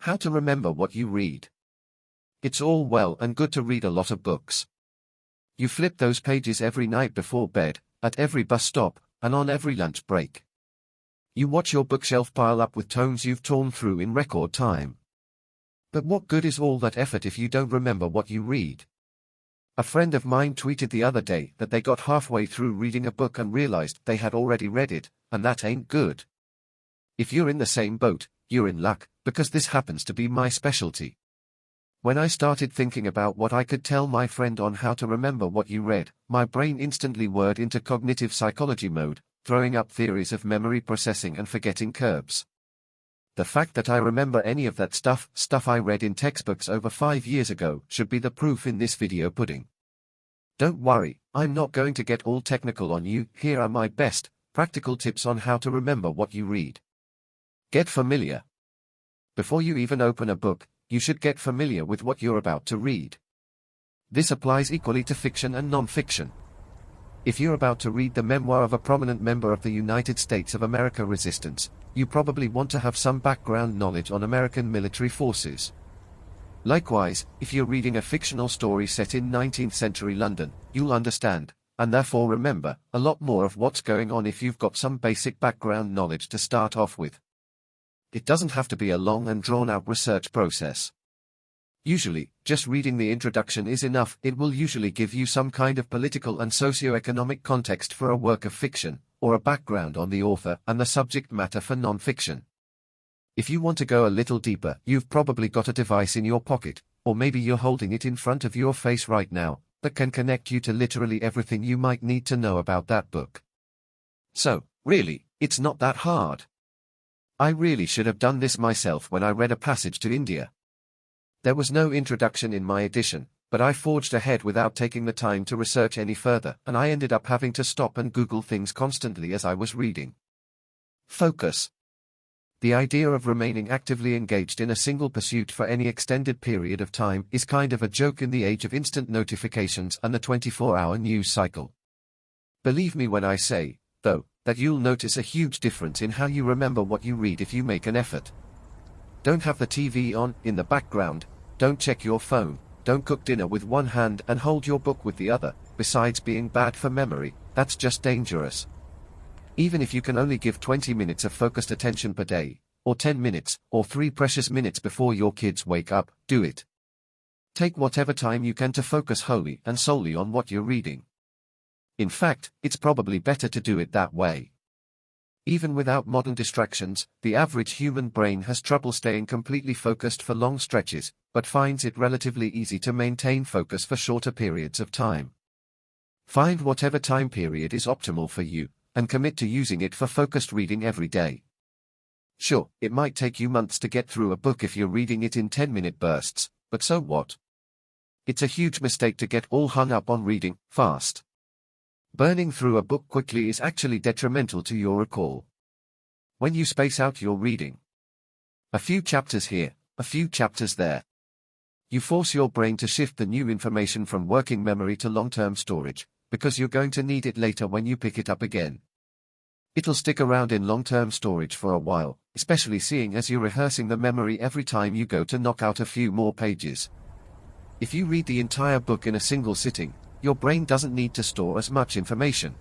How to remember what you read. It's all well and good to read a lot of books. You flip those pages every night before bed, at every bus stop, and on every lunch break. You watch your bookshelf pile up with tomes you've torn through in record time. But what good is all that effort if you don't remember what you read? A friend of mine tweeted the other day that they got halfway through reading a book and realized they had already read it, and that ain't good. If you're in the same boat, you're in luck, because this happens to be my specialty. When I started thinking about what I could tell my friend on how to remember what you read, my brain instantly whirred into cognitive psychology mode, throwing up theories of memory processing and forgetting curves. The fact that I remember any of that stuff I read in textbooks over 5 years ago, should be the proof in this video pudding. Don't worry, I'm not going to get all technical on you. Here are my best, practical tips on how to remember what you read. Get familiar. Before you even open a book, you should get familiar with what you're about to read. This applies equally to fiction and non-fiction. If you're about to read the memoir of a prominent member of the United States of America resistance, you probably want to have some background knowledge on American military forces. Likewise, if you're reading a fictional story set in 19th century London, you'll understand, and therefore remember, a lot more of what's going on if you've got some basic background knowledge to start off with. It doesn't have to be a long and drawn-out research process. Usually, just reading the introduction is enough. It will usually give you some kind of political and socio-economic context for a work of fiction, or a background on the author and the subject matter for non-fiction. If you want to go a little deeper, you've probably got a device in your pocket, or maybe you're holding it in front of your face right now, that can connect you to literally everything you might need to know about that book. So, really, it's not that hard. I really should have done this myself when I read A Passage to India. There was no introduction in my edition, but I forged ahead without taking the time to research any further, and I ended up having to stop and Google things constantly as I was reading. Focus. The idea of remaining actively engaged in a single pursuit for any extended period of time is kind of a joke in the age of instant notifications and the 24-hour news cycle. Believe me when I say, though, that you'll notice a huge difference in how you remember what you read if you make an effort. Don't have the TV on in the background, don't check your phone, don't cook dinner with one hand and hold your book with the other. Besides being bad for memory, that's just dangerous. Even if you can only give 20 minutes of focused attention per day, or 10 minutes, or 3 precious minutes before your kids wake up, do it. Take whatever time you can to focus wholly and solely on what you're reading. In fact, it's probably better to do it that way. Even without modern distractions, the average human brain has trouble staying completely focused for long stretches, but finds it relatively easy to maintain focus for shorter periods of time. Find whatever time period is optimal for you, and commit to using it for focused reading every day. Sure, it might take you months to get through a book if you're reading it in 10-minute bursts, but so what? It's a huge mistake to get all hung up on reading fast. Burning through a book quickly is actually detrimental to your recall. When you space out your reading, a few chapters here, a few chapters there, you force your brain to shift the new information from working memory to long-term storage, because you're going to need it later when you pick it up again. It'll stick around in long-term storage for a while, especially seeing as you're rehearsing the memory every time you go to knock out a few more pages. If you read the entire book in a single sitting, your brain doesn't need to store as much information.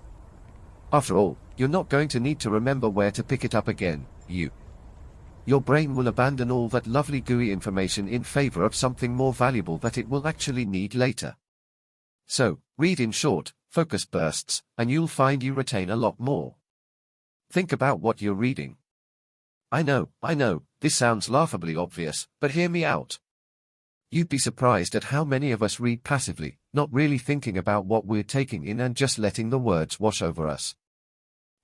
After all, you're not going to need to remember where to pick it up again. Your brain will abandon all that lovely gooey information in favor of something more valuable that it will actually need later. So, read in short, focused bursts, and you'll find you retain a lot more. Think about what you're reading. I know, this sounds laughably obvious, but hear me out. You'd be surprised at how many of us read passively, not really thinking about what we're taking in and just letting the words wash over us.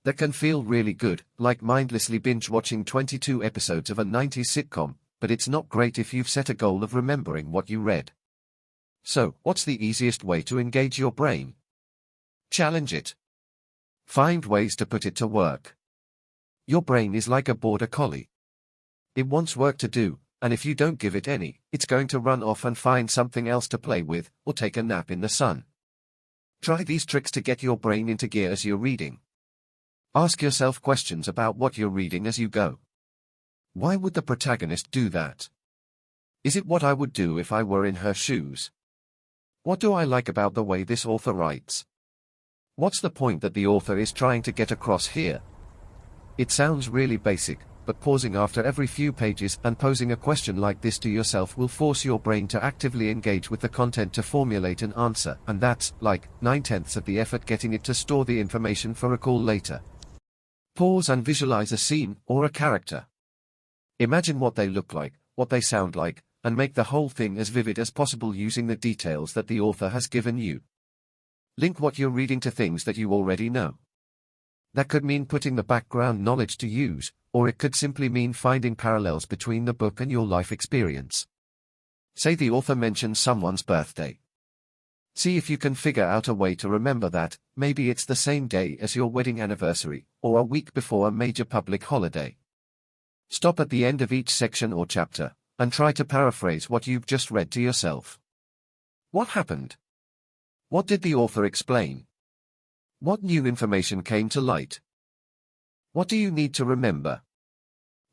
That can feel really good, like mindlessly binge-watching 22 episodes of a 90s sitcom, but it's not great if you've set a goal of remembering what you read. So, what's the easiest way to engage your brain? Challenge it. Find ways to put it to work. Your brain is like a border collie. It wants work to do, and if you don't give it any, it's going to run off and find something else to play with, or take a nap in the sun. Try these tricks to get your brain into gear as you're reading. Ask yourself questions about what you're reading as you go. Why would the protagonist do that? Is it what I would do if I were in her shoes? What do I like about the way this author writes? What's the point that the author is trying to get across here? It sounds really basic, but pausing after every few pages and posing a question like this to yourself will force your brain to actively engage with the content to formulate an answer, and that's, like, 9/10 of the effort getting it to store the information for recall later. Pause and visualize a scene or a character. Imagine what they look like, what they sound like, and make the whole thing as vivid as possible using the details that the author has given you. Link what you're reading to things that you already know. That could mean putting the background knowledge to use, or it could simply mean finding parallels between the book and your life experience. Say the author mentions someone's birthday. See if you can figure out a way to remember that. Maybe it's the same day as your wedding anniversary, or a week before a major public holiday. Stop at the end of each section or chapter, and try to paraphrase what you've just read to yourself. What happened? What did the author explain? What new information came to light? What do you need to remember?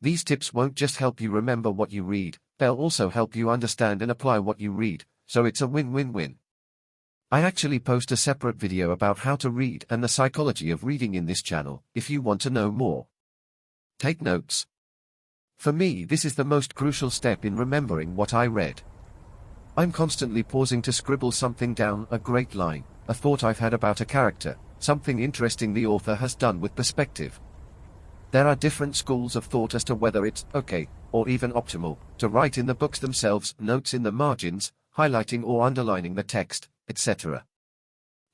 These tips won't just help you remember what you read, they'll also help you understand and apply what you read, so it's a win-win-win. I actually post a separate video about how to read and the psychology of reading in this channel, if you want to know more. Take notes. For me, this is the most crucial step in remembering what I read. I'm constantly pausing to scribble something down, a great line, a thought I've had about a character, something interesting the author has done with perspective. There are different schools of thought as to whether it's okay, or even optimal, to write in the books themselves, notes in the margins, highlighting or underlining the text, etc.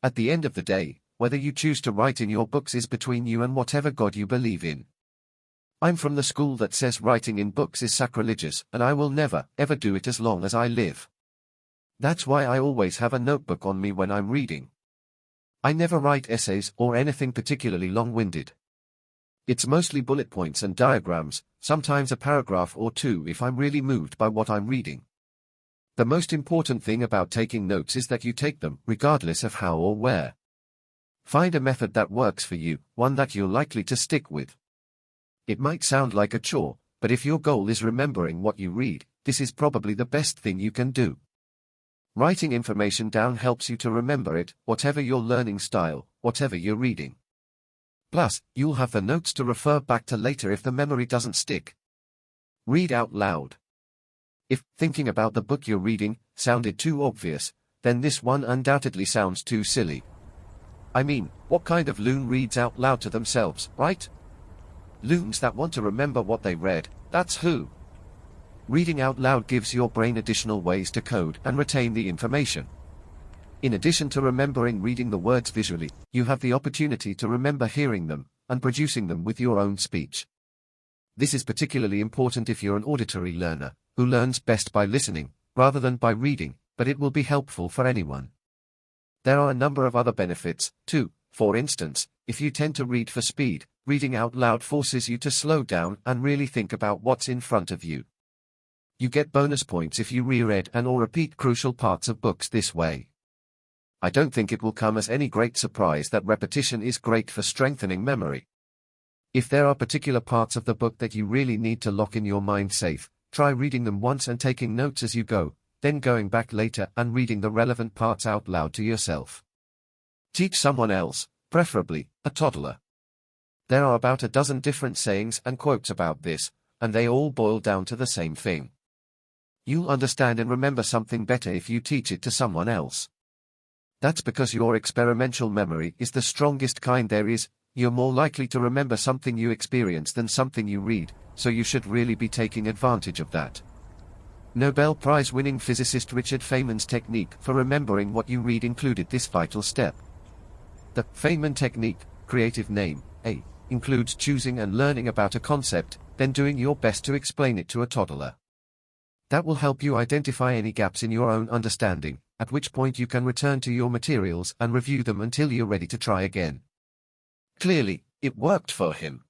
At the end of the day, whether you choose to write in your books is between you and whatever God you believe in. I'm from the school that says writing in books is sacrilegious, and I will never, ever do it as long as I live. That's why I always have a notebook on me when I'm reading. I never write essays or anything particularly long-winded. It's mostly bullet points and diagrams, sometimes a paragraph or two if I'm really moved by what I'm reading. The most important thing about taking notes is that you take them, regardless of how or where. Find a method that works for you, one that you're likely to stick with. It might sound like a chore, but if your goal is remembering what you read, this is probably the best thing you can do. Writing information down helps you to remember it, whatever your learning style, whatever you're reading. Plus, you'll have the notes to refer back to later if the memory doesn't stick. Read out loud. If thinking about the book you're reading sounded too obvious, then this one undoubtedly sounds too silly. I mean, what kind of loon reads out loud to themselves, right? Loons that want to remember what they read, that's who. Reading out loud gives your brain additional ways to code and retain the information. In addition to remembering reading the words visually, you have the opportunity to remember hearing them and producing them with your own speech. This is particularly important if you're an auditory learner, who learns best by listening, rather than by reading, but it will be helpful for anyone. There are a number of other benefits, too. For instance, if you tend to read for speed, reading out loud forces you to slow down and really think about what's in front of you. You get bonus points if you reread and/or repeat crucial parts of books this way. I don't think it will come as any great surprise that repetition is great for strengthening memory. If there are particular parts of the book that you really need to lock in your mind safe, try reading them once and taking notes as you go, then going back later and reading the relevant parts out loud to yourself. Teach someone else, preferably a toddler. There are about a dozen different sayings and quotes about this, and they all boil down to the same thing. You'll understand and remember something better if you teach it to someone else. That's because your experiential memory is the strongest kind there is. You're more likely to remember something you experience than something you read, so you should really be taking advantage of that. Nobel Prize-winning physicist Richard Feynman's technique for remembering what you read included this vital step. The Feynman technique, creative name, A, includes choosing and learning about a concept, then doing your best to explain it to a toddler. That will help you identify any gaps in your own understanding, at which point you can return to your materials and review them until you're ready to try again. Clearly, it worked for him.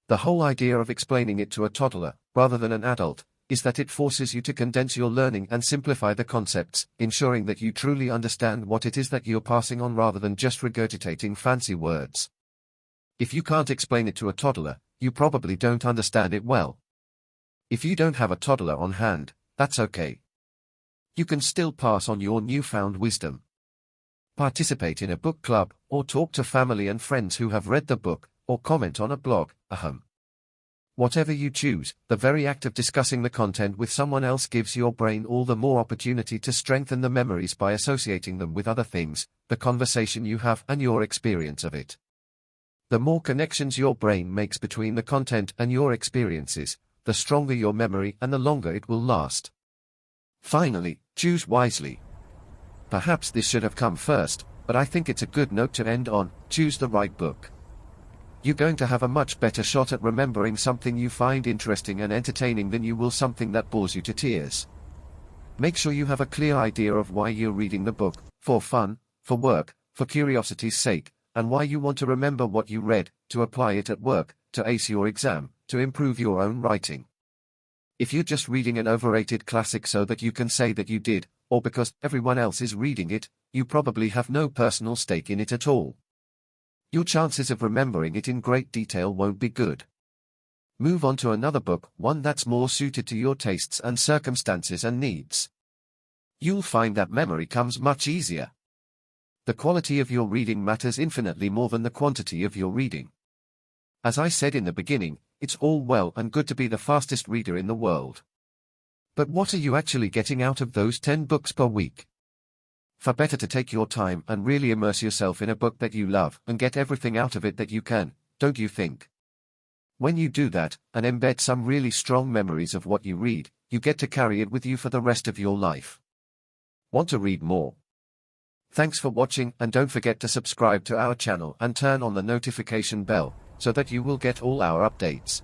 The whole idea of explaining it to a toddler, rather than an adult, is that it forces you to condense your learning and simplify the concepts, ensuring that you truly understand what it is that you're passing on rather than just regurgitating fancy words. If you can't explain it to a toddler, you probably don't understand it well. If you don't have a toddler on hand, that's okay. You can still pass on your newfound wisdom. Participate in a book club, or talk to family and friends who have read the book, or comment on a blog, Whatever you choose, the very act of discussing the content with someone else gives your brain all the more opportunity to strengthen the memories by associating them with other things, the conversation you have and your experience of it. The more connections your brain makes between the content and your experiences, the stronger your memory and the longer it will last. Finally, choose wisely. Perhaps this should have come first, but I think it's a good note to end on: choose the right book. You're going to have a much better shot at remembering something you find interesting and entertaining than you will something that bores you to tears. Make sure you have a clear idea of why you're reading the book: for fun, for work, for curiosity's sake, and why you want to remember what you read, to apply it at work, to ace your exam, to improve your own writing. If you're just reading an overrated classic so that you can say that you did, or because everyone else is reading it, you probably have no personal stake in it at all. Your chances of remembering it in great detail won't be good. Move on to another book, one that's more suited to your tastes and circumstances and needs. You'll find that memory comes much easier. The quality of your reading matters infinitely more than the quantity of your reading. As I said in the beginning, it's all well and good to be the fastest reader in the world. But what are you actually getting out of those 10 books per week? Far better to take your time and really immerse yourself in a book that you love and get everything out of it that you can, don't you think? When you do that, and embed some really strong memories of what you read, you get to carry it with you for the rest of your life. Want to read more? Thanks for watching, and don't forget to subscribe to our channel and turn on the notification bell, so that you will get all our updates.